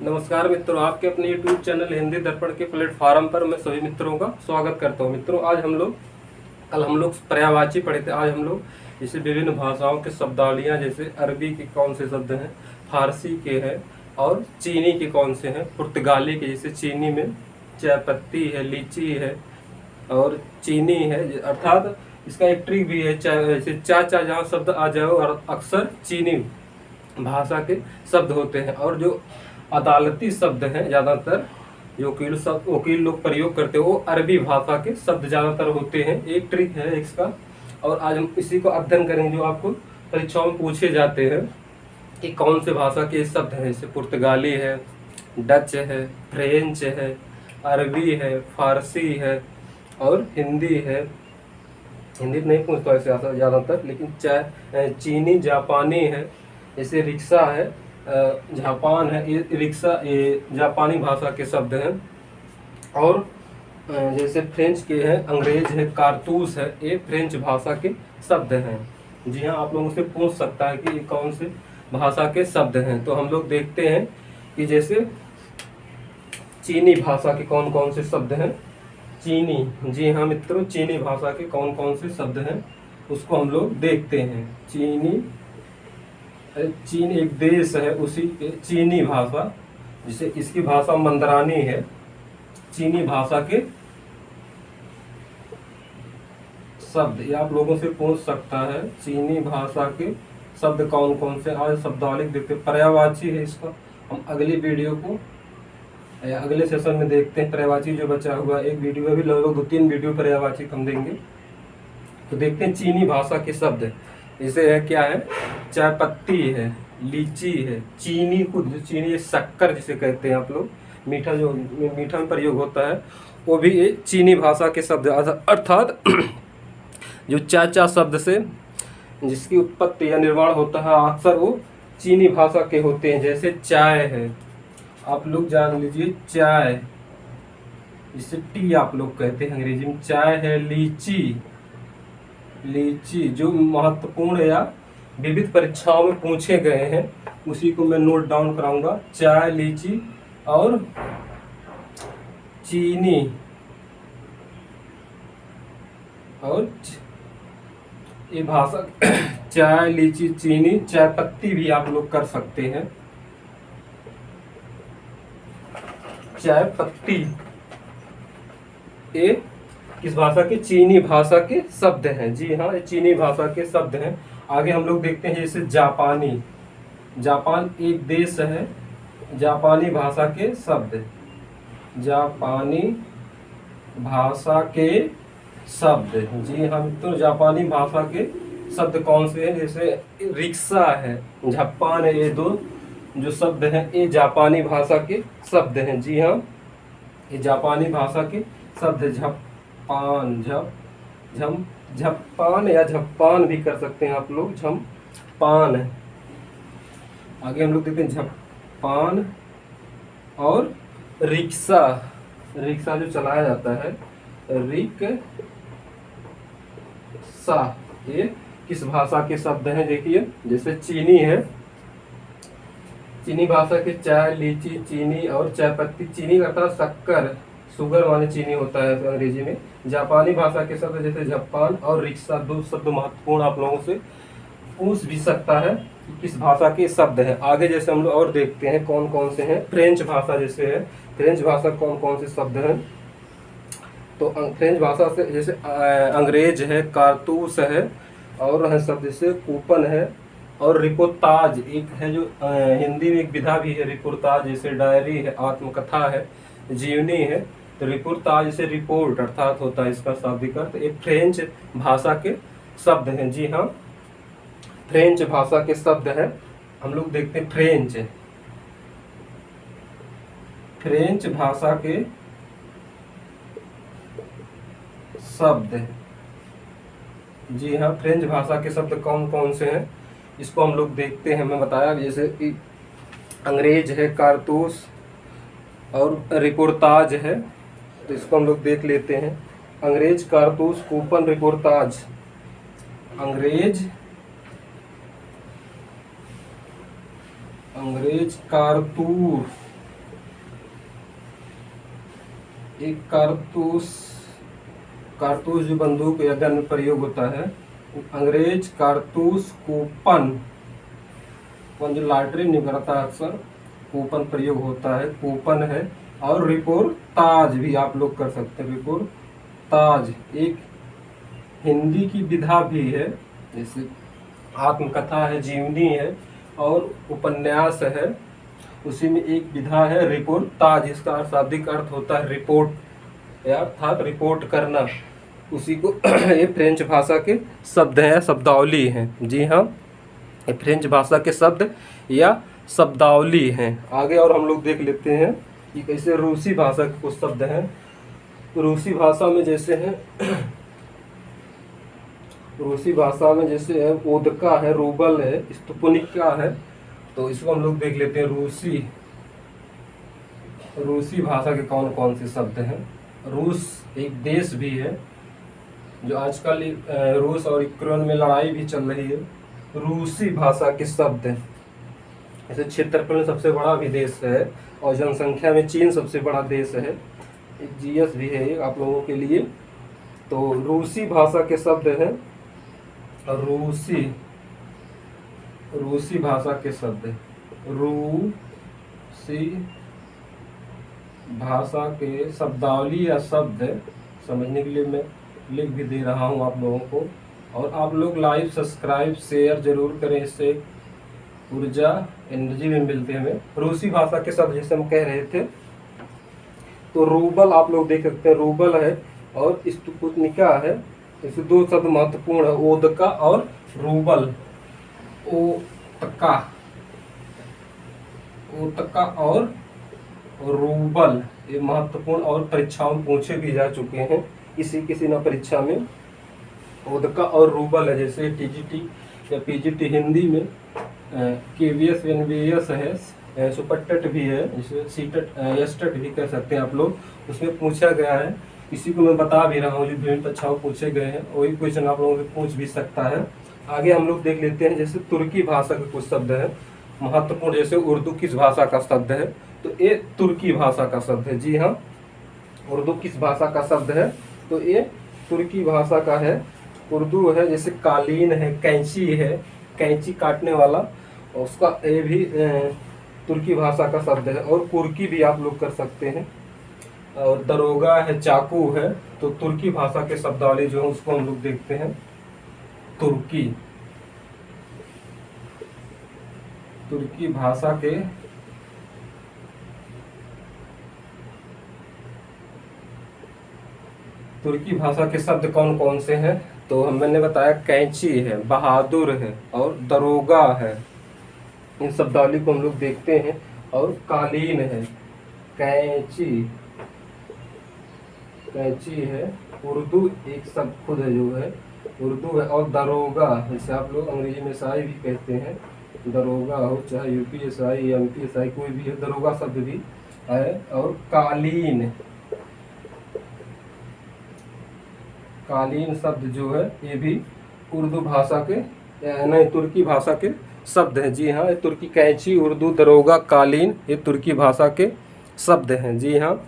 नमस्कार मित्रों, आपके अपने YouTube चैनल हिंदी दर्पण के प्लेटफॉर्म पर मैं सभी मित्रों का स्वागत करता हूं। मित्रों, आज कल हम लोग पर्यायवाची पढ़े थे। आज हम लोग जैसे विभिन्न भाषाओं के शब्दावलियाँ, जैसे अरबी के कौन से शब्द हैं, फारसी के हैं और चीनी के कौन से हैं, पुर्तगाली के जैसे चीनी में चाय पत्ती है, लीची है और चीनी है। अर्थात इसका एक ट्रिक भी है, जैसे चाचा जहाँ शब्द आ जाए और अक्सर चीनी भाषा के शब्द होते हैं। और जो अदालती शब्द हैं ज़्यादातर जो वकील लोग प्रयोग करते हैं वो अरबी भाषा के शब्द ज़्यादातर होते हैं। एक ट्रिक है इसका, और आज हम इसी को अध्ययन करेंगे जो आपको परीक्षाओं में पूछे जाते हैं कि कौन से भाषा के शब्द हैं। जैसे पुर्तगाली है, डच है, फ्रेंच है, अरबी है, फारसी है और हिंदी है। हिंदी नहीं पूछता ऐसे ज़्यादातर, लेकिन चीनी, जापानी है, जैसे रिक्शा है, जापान है, ये रिक्शा ये जापानी भाषा के शब्द हैं। और जैसे फ्रेंच के हैं, अंग्रेज है, कारतूस है, ये फ्रेंच भाषा के शब्द हैं। जी हाँ, आप लोगों से पूछ सकता है कि ये कौन से भाषा के शब्द हैं। तो हम लोग देखते हैं कि जैसे चीनी भाषा के कौन कौन से शब्द हैं। चीनी, जी हाँ मित्रों, चीनी भाषा के कौन कौन से शब्द हैं उसको हम लोग देखते हैं। चीन एक देश है, उसी के चीनी भाषा, जिसे इसकी भाषा मंदरानी है। चीनी भाषा के शब्द ये आप लोगों से पूछ सकता है, चीनी भाषा के शब्द कौन कौन से। आज शब्दावली देखते हैं। पर्यायवाची है, इसका हम अगली वीडियो को अगले सेशन में देखते हैं। पर्यायवाची जो बचा हुआ एक वीडियो है, भी लगभग 2-3 वीडियो पर्यायवाची हम देंगे। तो देखते हैं चीनी भाषा के शब्द। जैसे है क्या है, चाय पत्ती है, लीची है, चीनी को चीनी शक्कर जिसे कहते हैं आप लोग, मीठा जो मीठा में प्रयोग होता है वो भी ये चीनी भाषा के शब्द। अर्थात जो चाचा शब्द से जिसकी उत्पत्ति या निर्माण होता है अक्सर वो चीनी भाषा के होते हैं। जैसे चाय है, आप लोग जान लीजिए चाय, जिसे टी आप लोग कहते हैं अंग्रेजी में, चाय है। लीची जो महत्वपूर्ण या विविध परीक्षाओं में पूछे गए हैं उसी को मैं नोट डाउन कराऊंगा। चाय, लीची और चीनी और ये भाषा चाय, लीची, चीनी, चाय पत्ती भी आप लोग कर सकते हैं। चाय पत्ती ये किस भाषा के? चीनी भाषा के शब्द हैं। जी हाँ, ये चीनी भाषा के शब्द हैं। आगे हम लोग देखते हैं जैसे जापानी। जापान एक देश है, जापानी भाषा के शब्द। जापानी भाषा के शब्द, जी हाँ मित्रों, जापानी भाषा के शब्द कौन से हैं? जैसे रिक्शा है, जापान है, ये दो जो शब्द हैं ये जापानी भाषा के शब्द हैं। जी हाँ, ये जापानी भाषा के शब्द है। झप्पान, झप्पान या झप्पान भी कर सकते हैं आप लोग, झप्पान है। आगे हम लोग देखते हैं झप्पान और रिक्शा। रिक्शा जो चलाया जाता है, रिक्शा, ये किस भाषा के शब्द हैं? देखिए जैसे चीनी है, चीनी भाषा के चाय, लीची, चीनी और चाय पत्ती। चीनी अर्थात शक्कर, शुगर वाले चीनी होता है अंग्रेजी में। जापानी भाषा के शब्द जैसे जापान और रिक्शा, दो शब्द महत्वपूर्ण आप लोगों से पूछ भी सकता है कि किस भाषा के शब्द हैं। आगे जैसे हम लोग और देखते हैं कौन कौन से हैं। फ्रेंच भाषा जैसे है, फ्रेंच भाषा कौन कौन से शब्द हैं? तो फ्रेंच भाषा से जैसे अंग्रेज है, कारतूस है और है शब्द जैसे कूपन है और रिपोर्टाज एक है, जो हिंदी में एक विधा भी है रिपोर्टाज, जैसे डायरी है, आत्मकथा है, जीवनी है। तो रिपोर्टाज जैसे रिपोर्ट अर्थात होता है इसका शाब्दिक अर्थ। एक फ्रेंच भाषा के शब्द हैं। जी हाँ, फ्रेंच भाषा के शब्द हैं। हम लोग देखते हैं फ्रेंच भाषा के शब्द। जी हाँ, फ्रेंच भाषा के शब्द कौन कौन से हैं इसको हम लोग देखते हैं। मैं बताया जैसे कि अंग्रेज है, कारतूस और रिपोर्टाज है, तो इसको हम लोग देख लेते हैं। अंग्रेज कारतूस कूपन रिपोर्टाज। अंग्रेज कारतूस, एक कारतूस जो बंदूक या गन में प्रयोग होता है। अंग्रेज कारतूस कूपन जो लॉटरी नहीं करता अक्सर, कूपन प्रयोग होता है, कूपन है। और रिपोर्टाज भी आप लोग कर सकते हैं। रिपोर्टाज एक हिंदी की विधा भी है, जैसे आत्मकथा है, जीवनी है और उपन्यास है, उसी में एक विधा है रिपोर्टाज। इसका शाब्दिक अर्थ होता है रिपोर्ट या अर्थात रिपोर्ट करना। उसी को ये फ्रेंच भाषा के शब्द हैं, शब्दावली हैं। जी हाँ, ये फ्रेंच भाषा के शब्द या शब्दावली हैं। आगे और हम लोग देख लेते हैं कि कैसे रूसी भाषा के कुछ शब्द हैं। रूसी भाषा में जैसे हैं रूसी भाषा में जैसे है ओदका है, रूबल है, स्तुपनिका है। तो इसको हम लोग देख लेते हैं। रूसी भाषा के कौन कौन से शब्द हैं। रूस एक देश भी है, जो आजकल रूस और यूक्रेन में लड़ाई भी चल रही है। रूसी भाषा के शब्द हैं, जैसे क्षेत्रफल में सबसे बड़ा भी देश है और जनसंख्या में चीन सबसे बड़ा देश है। एक जीएस भी है आप लोगों के लिए। तो रूसी भाषा के शब्द हैं रूसी भाषा के शब्द, रूसी भाषा के शब्दावली या शब्द समझने के लिए मैं लिख भी दे रहा हूँ आप लोगों को। और आप लोग लाइव सब्सक्राइब शेयर जरूर करें, इससे ऊर्जा एनर्जी में मिलते हैं हमें। रूसी भाषा के शब्द जैसे हम कह रहे थे, तो रूबल आप लोग देख सकते हैं, रूबल है और स्तुपनिका है। इससे दो शब्द महत्वपूर्ण है, ओदका और रूबल। ओतका और रूबल ये महत्वपूर्ण और परीक्षाओं में पूछे भी जा चुके हैं किसी न परीक्षा में। ओदका और रूबल है, जैसे टीजीटी या पीजीटी हिंदी में केवीएस एनवीएस है, सुपरटेट भी है, जिसे सीटेट एसटेट भी कह सकते हैं आप लोग। उसमें पूछा गया है, इसी को मैं बता भी रहा हूँ जो विभिन्न परीक्षाओं पूछे गए हैं, वही क्वेश्चन आप लोगों से पूछ भी सकता है। आगे हम लोग देख लेते हैं, जैसे तुर्की भाषा के कुछ शब्द हैं महत्वपूर्ण। जैसे उर्दू किस भाषा का शब्द है, तो ये तुर्की भाषा का शब्द है। जी हाँ, उर्दू किस भाषा का शब्द है, तो ये तुर्की भाषा का है। उर्दू है, जैसे कालीन है, कैंची है, कैंची काटने वाला, उसका ये भी तुर्की भाषा का शब्द है। और कुर्की भी आप लोग कर सकते हैं। और दरोगा है, चाकू है। तो तुर्की भाषा के शब्दावली जो है उसको हम लोग देखते हैं। तुर्की भाषा के शब्द कौन कौन से हैं, तो मैंने बताया कैंची है, बहादुर है और दरोगा है। इन शब्दावली को हम लोग देखते हैं। और कालीन है, कैंची है, उर्दू एक शब्द खुद है जो है उर्दू है। और दरोगा, जैसे आप लोग अंग्रेजी में एसआई भी कहते हैं, दरोगा हो चाहे यूपीएसआई एमपीएसआई कोई भी है, दरोगा शब्द भी है। और कालीन शब्द जो है ये भी उर्दू भाषा के नहीं तुर्की भाषा के शब्द हैं। जी हाँ, ये तुर्की कैंची, उर्दू दरोगा, कालीन ये तुर्की भाषा के शब्द हैं। जी हाँ,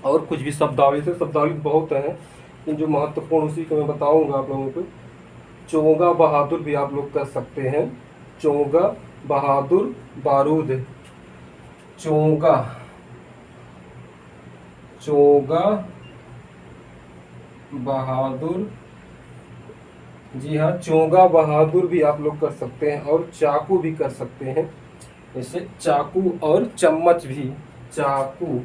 और कुछ भी शब्दावली बहुत हैं, इन जो महत्वपूर्ण उसी को मैं बताऊंगा आप लोगों को। चोगा बहादुर भी आप लोग कर सकते हैं। चोगा बहादुर, बारूद, चोगा बहादुर। जी हाँ, चोगा बहादुर भी आप लोग कर सकते हैं। और चाकू भी कर सकते हैं, जैसे चाकू और चम्मच भी। चाकू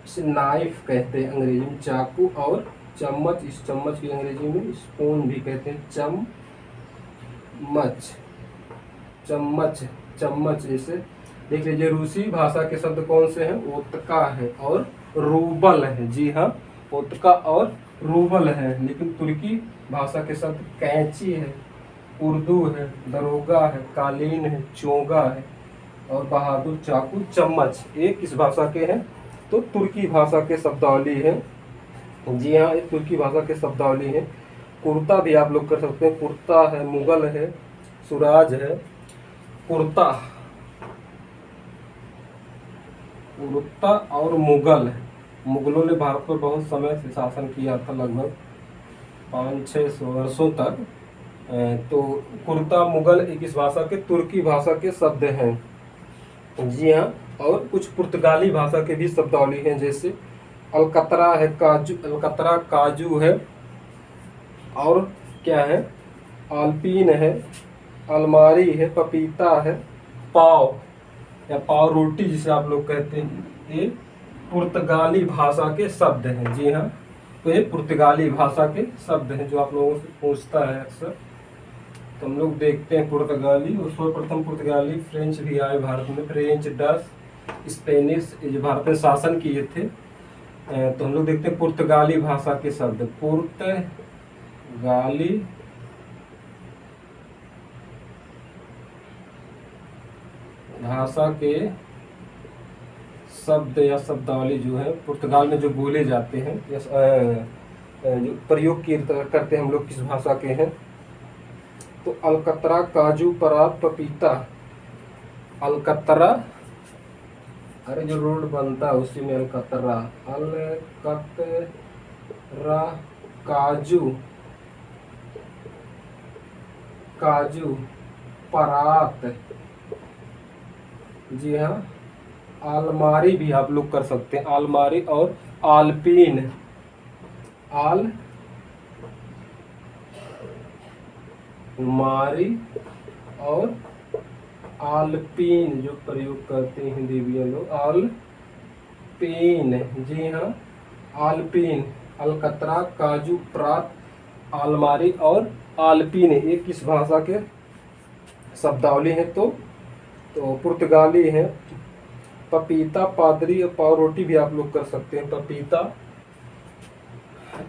इसे नाइफ कहते हैं अंग्रेजी में, चाकू और चम्मच, इस चम्मच की अंग्रेजी में स्पून भी कहते हैं। चम्मच जैसे देख लीजिए। रूसी भाषा के शब्द कौन से हैं, ओतका है और रूबल है। जी हाँ, ओतका और रूबल है। लेकिन तुर्की भाषा के शब्द कैंची है, उर्दू है, दरोगा है, कालीन है, चोगा है और बहादुर, चाकू, चम्मच। ये किस भाषा के हैं, तो तुर्की भाषा के शब्दावली है। जी हाँ, ये तुर्की भाषा के शब्दावली है। कुर्ता भी आप लोग कर सकते हैं, कुर्ता है, मुगल है, सुराज है, कुर्ता, कुर्ता और मुगल। मुगलों ने भारत पर बहुत समय से शासन किया था, लगभग 500-600 वर्षों तक। तो कुर्ता मुगल एक इस भाषा के तुर्की भाषा के शब्द हैं। जी हाँ, और कुछ पुर्तगाली भाषा के भी शब्दावली हैं, जैसे अलकतरा है, काजू, अलकतरा काजू है, और क्या है, आल्पीन है, अलमारी है, पपीता है, पाव या पाव रोटी जिसे आप लोग कहते हैं, ये पुर्तगाली भाषा के शब्द हैं। जी हाँ, तो ये पुर्तगाली भाषा के शब्द हैं जो आप लोगों से पूछता है अक्सर। तो हम लोग देखते हैं पुर्तगाली, और सर्वप्रथम पुर्तगाली फ्रेंच भी आए भारत में, फ्रेंच, डच, स्पेनिश, ये जो भारत में शासन किए थे। तो हम लोग देखते हैं पुर्तगाली भाषा के शब्द, पुर्तगाली भाषा के शब्द या शब्दावली जो है पुर्तगाल में जो बोले जाते हैं या जो प्रयोग करते हैं हम लोग किस भाषा के हैं। तो अलकतरा, काजू, परात, पपीता। अलकतरा, अरे जो रोड बनता है उसी में अलकतरा, अलकतरा, काजू, काजू, परात। जी हाँ, आलमारी भी आप लोग कर सकते हैं, आलमारी, और आलपीन, आलमारी और आलपीन जो प्रयोग करते हैं हिंदी भी लोग, आलपीन। जी हाँ, आलपीन, अलकतरा, काजू, परात, आलमारी और आलपीन, ये किस भाषा के शब्दावली हैं? तो पुर्तगाली है। पपीता, पादरी और पाव रोटी भी आप लोग कर सकते हैं। पपीता,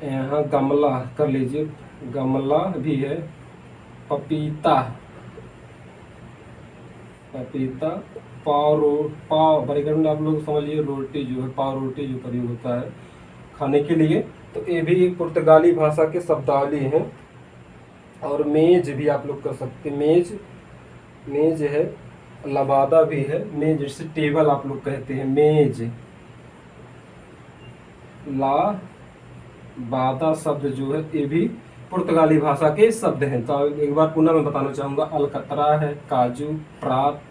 यहाँ गमला कर लीजिए, गमला भी है, पपीता, पपीता, पाव बर्गर में आप लोग समझिए रोटी जो है, पाव रोटी जो प्रयोग होता है खाने के लिए, तो ये भी पुर्तगाली भाषा के शब्दावली हैं। और मेज भी आप लोग कर सकते हैं, मेज है, लबादा भी है, मेज जैसे टेबल आप लोग कहते हैं, मेज, लाबादा शब्द जो है ये भी पुर्तगाली भाषा के शब्द हैं। तो एक बार पुनः मैं बताना चाहूँगा, अलकतरा है, काजू, परात,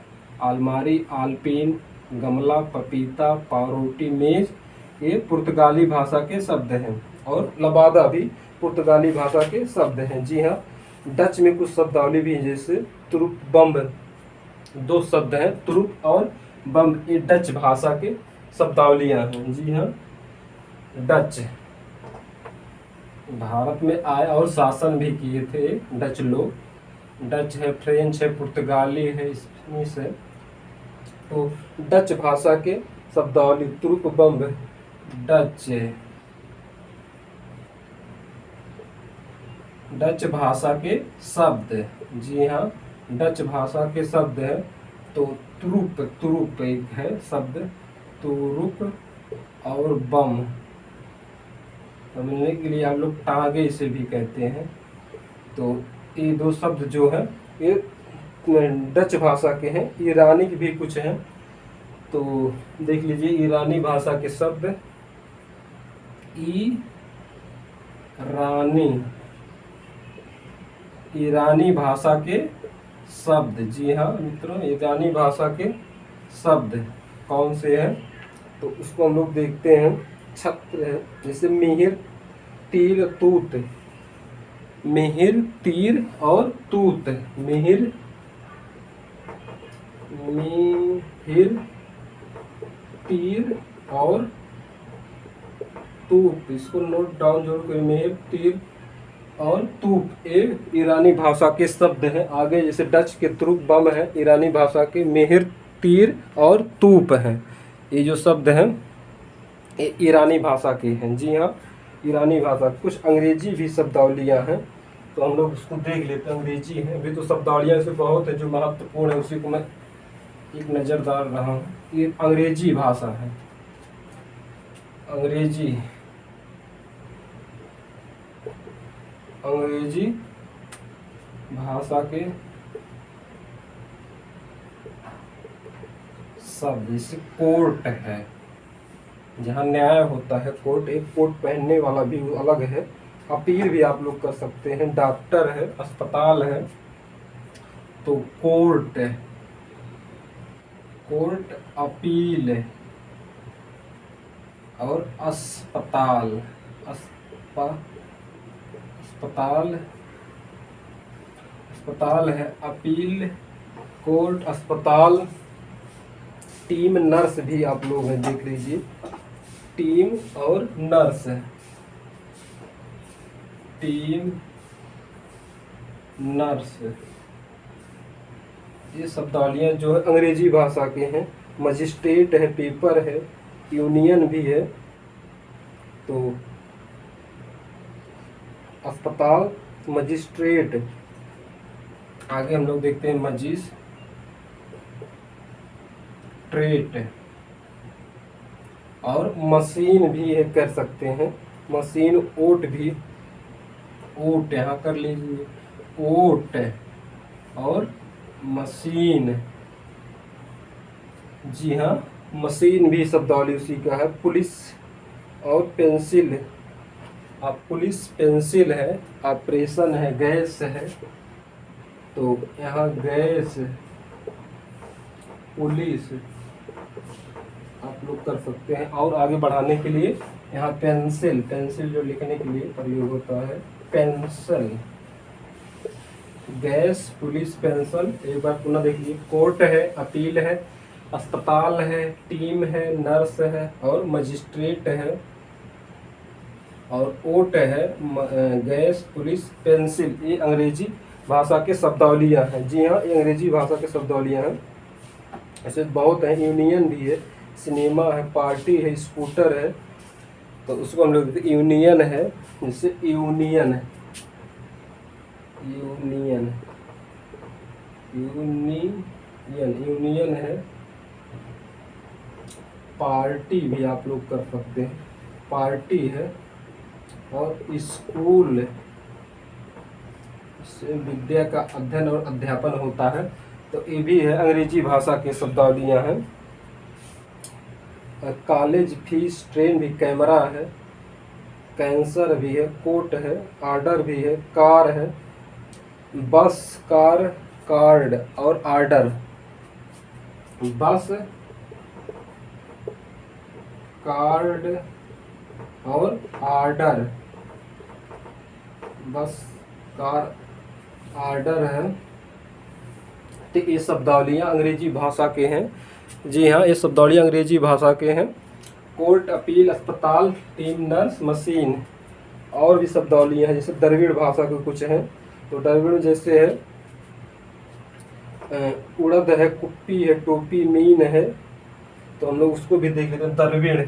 आलमारी, आलपीन, गमला, पपीता, पावरोटी, मेज, ये पुर्तगाली भाषा के शब्द हैं। और लबादा भी पुर्तगाली भाषा के शब्द हैं। जी हाँ, डच में कुछ शब्दावली भी हैं, जैसे तुरुप, बम्ब, दो शब्द हैं, तुरुप और बम, ये डच भाषा के शब्दावलियाँ हैं। जी हाँ, डच भारत में आए और शासन भी किए थे डच लोग। डच है, फ्रेंच है, पुर्तगाली है, स्पेनिश है। तो डच भाषा के शब्दावली, तुरुप, बम, डच भाषा के शब्द। जी हाँ, डच भाषा के शब्द है। तो तुरुप एक है शब्द, तुरुप और बम, समझने के लिए आप लोग टांगे इसे भी कहते हैं। तो ये दो शब्द जो है ये डच भाषा के हैं। ईरानी के भी कुछ हैं, तो देख लीजिए, ईरानी भाषा के शब्द, ईरानी भाषा के शब्द। जी हाँ मित्रों, ईरानी भाषा के शब्द कौन से हैं? तो उसको हम लोग देखते हैं। छत्र है, जैसे मिहिर, तीर, तूत, मिहिर, तीर और तूत, मिहिर, तीर और तूप, इसको नोट डाउन जरूर करें, मिहिर, तीर और तूप, ये ईरानी भाषा के शब्द हैं। आगे जैसे डच के तुरुप, बम है, ईरानी भाषा के मिहिर, तीर और तूप हैं। ये जो शब्द हैं ये ईरानी भाषा के हैं। जी हाँ, ईरानी भाषा। कुछ अंग्रेजी भी शब्दावलियाँ हैं, तो हम लोग उसको देख लेते हैं। अंग्रेजी है, अभी तो शब्दावलियाँ ऐसे बहुत है जो महत्वपूर्ण है, उसी को मैं एक नज़र डाल रहा हूँ। ये अंग्रेजी भाषा है, अंग्रेजी अंग्रेजी भाषा के शब्द, जैसे कोर्ट है, जहाँ न्याय होता है, कोर्ट, एक कोट पहनने वाला भी अलग है। अपील भी आप लोग कर सकते हैं। डॉक्टर है, अस्पताल है, तो कोर्ट, कोर्ट, अपील और अस्पताल, अस्पताल, अस्पताल है, अपील, कोर्ट, अस्पताल। टीम नर्स भी आप लोग हैं, देख लीजिए, टीम और नर्स है, टीम नर्स। ये शब्दावलियाँ जो है अंग्रेजी भाषा के हैं। मजिस्ट्रेट है, पेपर है, यूनियन भी है, तो अस्पताल, मजिस्ट्रेट। आगे हम लोग देखते हैं मजिस्ट्रेट, और मशीन भी है, कर सकते हैं, मशीन। ओट भी, ओट यहाँ कर लीजिए, ओट और मशीन। जी हाँ, मशीन भी शब्दावली उसी का है। पुलिस और पेंसिल, आप पुलिस, पेंसिल है, ऑपरेशन है, गैस है, तो यहाँ गैस, पुलिस आप लोग कर सकते हैं। और आगे बढ़ाने के लिए यहाँ पेंसिल, पेंसिल जो लिखने के लिए प्रयोग होता है, पेंसिल, गैस, पुलिस, पेंसिल। एक बार पुनः देखिए, कोर्ट है, अपील है, अस्पताल है, टीम है, नर्स है और मजिस्ट्रेट है, और ओट है, गैस, पुलिस, पेंसिल। ये अंग्रेजी भाषा के शब्दावलियाँ हैं। जी हाँ, ये अंग्रेजी भाषा के शब्दावलियाँ हैं। ऐसे बहुत हैं। यूनियन भी है, सिनेमा है, पार्टी है, स्कूटर है, तो उसको हम लोग यूनियन है, जैसे यूनियन है, यूनियन, यूनियन है। पार्टी भी आप लोग कर सकते हैं, पार्टी है, और स्कूल, इससे विद्या का अध्ययन और अध्यापन होता है, तो ये भी है, अंग्रेजी भाषा के शब्दावलियाँ हैं। कॉलेज, फीस, ट्रेन भी, कैमरा है, कैंसर भी है, कोट है, आर्डर भी है, कार है, बस, कार, कार्ड और आर्डर। बस, कार्ड और आर्डर, बस, कार, आर्डर है। तो ये शब्दावलियाँ अंग्रेजी भाषा के हैं। जी हाँ, ये शब्दावलियाँ अंग्रेजी भाषा के हैं। कोर्ट, अपील, अस्पताल, टीम, नर्स, मशीन। और भी शब्दावलियाँ हैं, जैसे द्रविड़ भाषा के कुछ हैं, तो द्रविड़ जैसे है, उड़द है, कुप्पी है, टोपी, मीन है, तो हम लोग उसको भी देख लेते हैं। द्रविड़,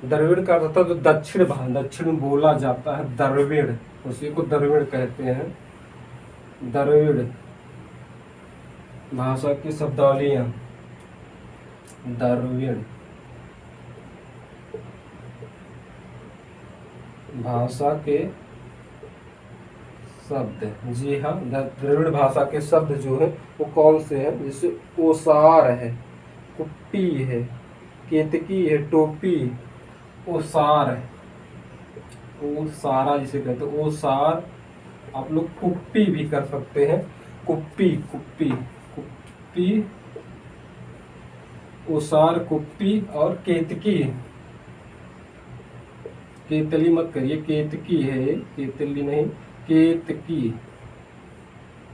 द्रविड़ का अर्थ जो दक्षिण बोला जाता है, द्रविड़, उसी को द्रविड़ कहते हैं। द्रविड़ भाषा की शब्दावलियाँ, द्रविड़ भाषा के शब्द। जी हाँ, द्रविड़ भाषा के शब्द जो है वो कौन से हैं, जैसे ओसार है, कुप्पी है, केतकी है, टोपी, ओसार, ओसारा जिसे कहते हैं, ओसार। आप लोग कुप्पी भी कर सकते हैं, कुप्पी, कुप्पी, कुप्पी, ओसार, कुप्पी और केतकी। केतली मत करिए, केतकी है, केतली नहीं, केतकी।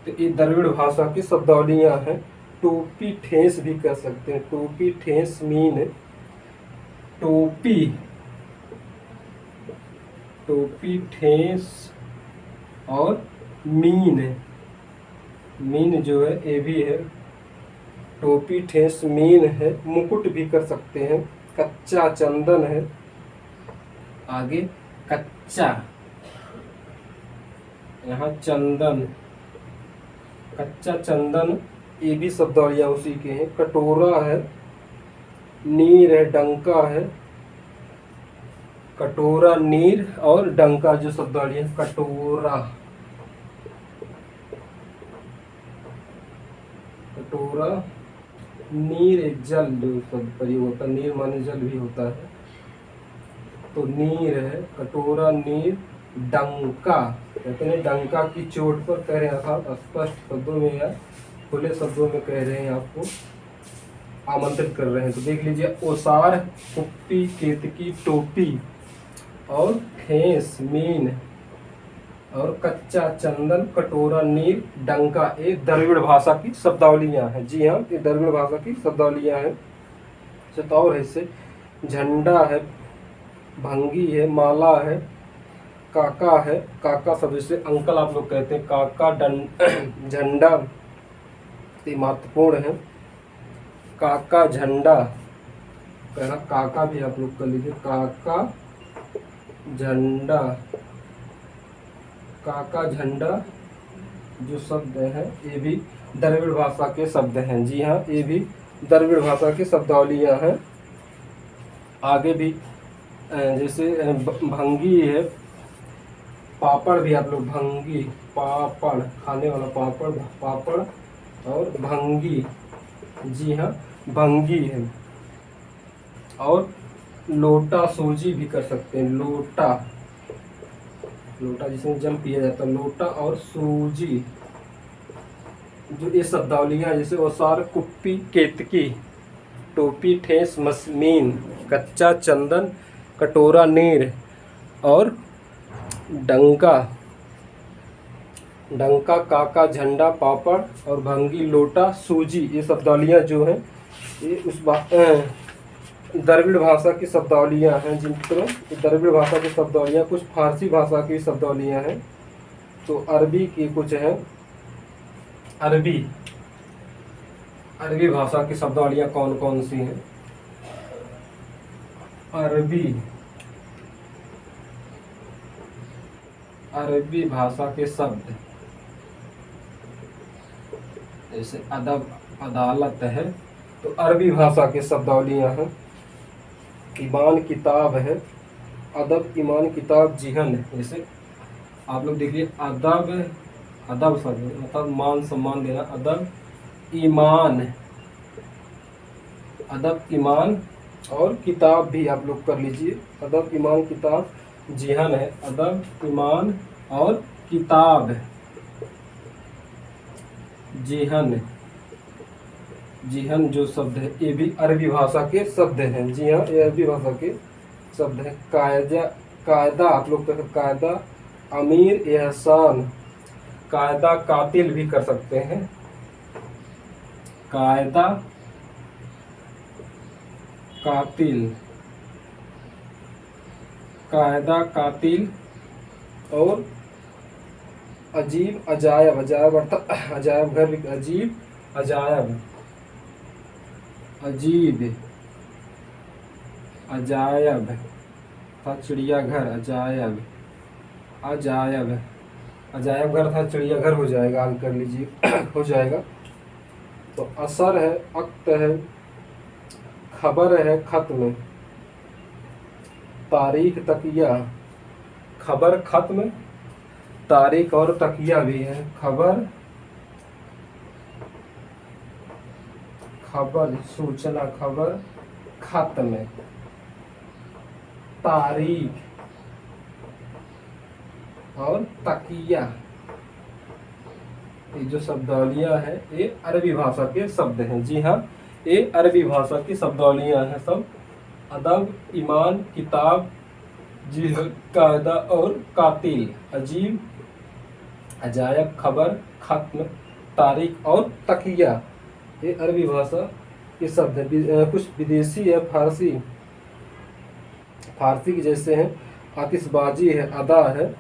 तो ये द्रविड़ भाषा की शब्दावलियाँ हैं। टोपी, ठेस भी कर सकते हैं, टोपी, ठेस, मीन, टोपी, टोपी, ठेस और मीन। मीन जो है ये भी है, टोपी, ठेस, मीन है। मुकुट भी कर सकते हैं, कच्चा, चंदन है। आगे कच्चा, यहाँ चंदन, कच्चा, चंदन, ये भी शब्दावलियाँ उसी के हैं। कटोरा है, नीर है, डंका है, कटोरा, नीर और डंका जो शब्दावली है। कटोरा, कटोरा, नीर एक जल जो शब्द प्रयोग होता है, नीर माने जल भी होता है, तो नीर है। कटोरा, नीर, डंका, कहते हैं डंका की चोट पर कह रहे हैं, अर्थात स्पष्ट शब्दों में या खुले शब्दों में कह रहे हैं, आपको आमंत्रित कर रहे हैं। तो देख लीजिए, ओसार, कुप्पी, केतकी, टोपी और ठेस, मीन और कच्चा, चंदन, कटोरा, नीर, डंका, ये द्रविड़ भाषा की शब्दावलियां हैं। जी हाँ, ये द्रविड़ भाषा की शब्दावलियां हैं। चतौर है, इससे झंडा है, भंगी है, माला है, काका है। काका शब्द से अंकल आप लोग कहते हैं। काका, झंडा, ये महत्वपूर्ण है। काका, झंडा, कहना काका भी आप लोग कर लीजिए। काका, झंडा, काका, झंडा जो शब्द हैं ये भी द्रविड़ भाषा के शब्द हैं। जी हाँ, ये भी द्रविड़ भाषा की शब्दावलियां हैं। आगे भी जैसे भंगी है, पापड़ भी आप लोग, भंगी, पापड़, खाने वाला पापड़, पापड़ और भंगी। जी हाँ, भंगी है। और लोटा, सूजी भी कर सकते हैं। लोटा, लोटा जिसमें जल पिया जाता है, लोटा और सूजी जो ये शब्दावलियां, जैसे ओसार, कुप्पी, केतकी, टोपी, ठेस, मसमीन, कच्चा, चंदन, कटोरा, नीर और डंका। डंका, काका, झंडा, पापड़ और भंगी, लोटा, सूजी, ये शब्दावलियां जो हैं ये उस द्रविड़ भाषा की शब्दावलियां हैं। जिन मित्रों, द्रविड़ भाषा की शब्दावलियां कुछ फारसी भाषा की शब्दावलियां हैं। तो अरबी की कुछ हैं। अरबी भाषा की शब्दावलियां कौन कौन सी हैं? अरबी भाषा के शब्द जैसे अदब, अदालत है, तो अरबी भाषा के शब्दावलियां हैं। ईमान, किताब है। अदब, ईमान, किताब, जिहन है। जैसे आप लोग देखिए, अदब, अदब शब्द मतलब मान सम्मान देना। अदब, ईमान, अदब, ईमान और किताब भी आप लोग कर लीजिए। अदब, ईमान, किताब, जिहन है। अदब, ईमान और किताब, जिहन। जिहन जो शब्द है ये भी अरबी भाषा के शब्द हैं। जी हाँ, ये अरबी भाषा के शब्द हैं। कायदा, कायदा आप लोग कहते हैं। कायदा, अमीर, एहसान, कायदा, कातिल भी कर सकते हैं। कायदा, कातिल, कायदा, कातिल और अजीब, अजायब। अजायब अर्थात अजायब घर भी। अजीब, अजायब, अजीब, अजायब था चिड़ियाघर। अजायब, अजायब, अजायब घर था चिड़ियाघर हो जाएगा, आगे कर लीजिए हो जाएगा। तो असर है, अक्त है, खबर है, खत्म, तारीख, तकिया। खबर, खत्म, तारीख और तकिया भी है। खबर, खबर, सूचना, खबर, खत्म, तारीख और तकिया। ये जो शब्दावलियां हैं ये अरबी भाषा के शब्द हैं। जी हाँ, ये अरबी भाषा की शब्दावलियां हैं सब। अदब, ईमान, किताब, जी, कायदा और कातिल, अजीब, अजायब, खबर, खत्म, तारीख और तकिया, ये अरबी भाषा के शब्द हैं। कुछ विदेशी है, फारसी, फारसी की जैसे हैं आतिशबाजी है, अदा है।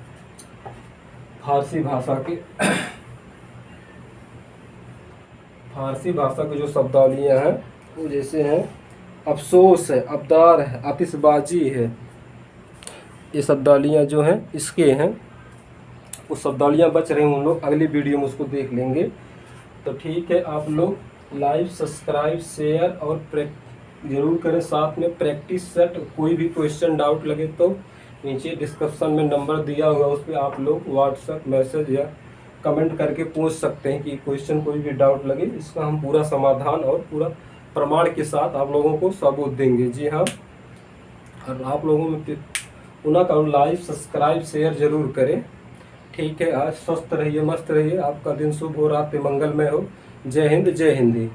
फारसी भाषा के फारसी भाषा की जो शब्दावलियां हैं वो जैसे हैं अफसोस है, अबदार है, आतिशबाजी है। ये शब्दावलियां जो हैं इसके हैं। वो शब्दावलियां बच रहे हैं, हम लोग अगली वीडियो में उसको देख लेंगे। तो ठीक है, आप लोग लाइक, सब्सक्राइब, शेयर और जरूर करें। साथ में प्रैक्टिस सेट, कोई भी क्वेश्चन डाउट लगे तो नीचे डिस्क्रिप्शन में नंबर दिया हुआ, उस पर आप लोग व्हाट्सएप मैसेज या कमेंट करके पूछ सकते हैं कि क्वेश्चन कोई भी डाउट लगे, इसका हम पूरा समाधान और पूरा प्रमाण के साथ आप लोगों को सबूत देंगे। जी हाँ, और आप लोगों में पुनः कहूँ, लाइक सब्सक्राइब शेयर जरूर करें। ठीक है, आज स्वस्थ रहिए, मस्त रहिए, आपका दिन शुभ हो, रात मंगलमय हो। जय हिंद, जय हिंदी।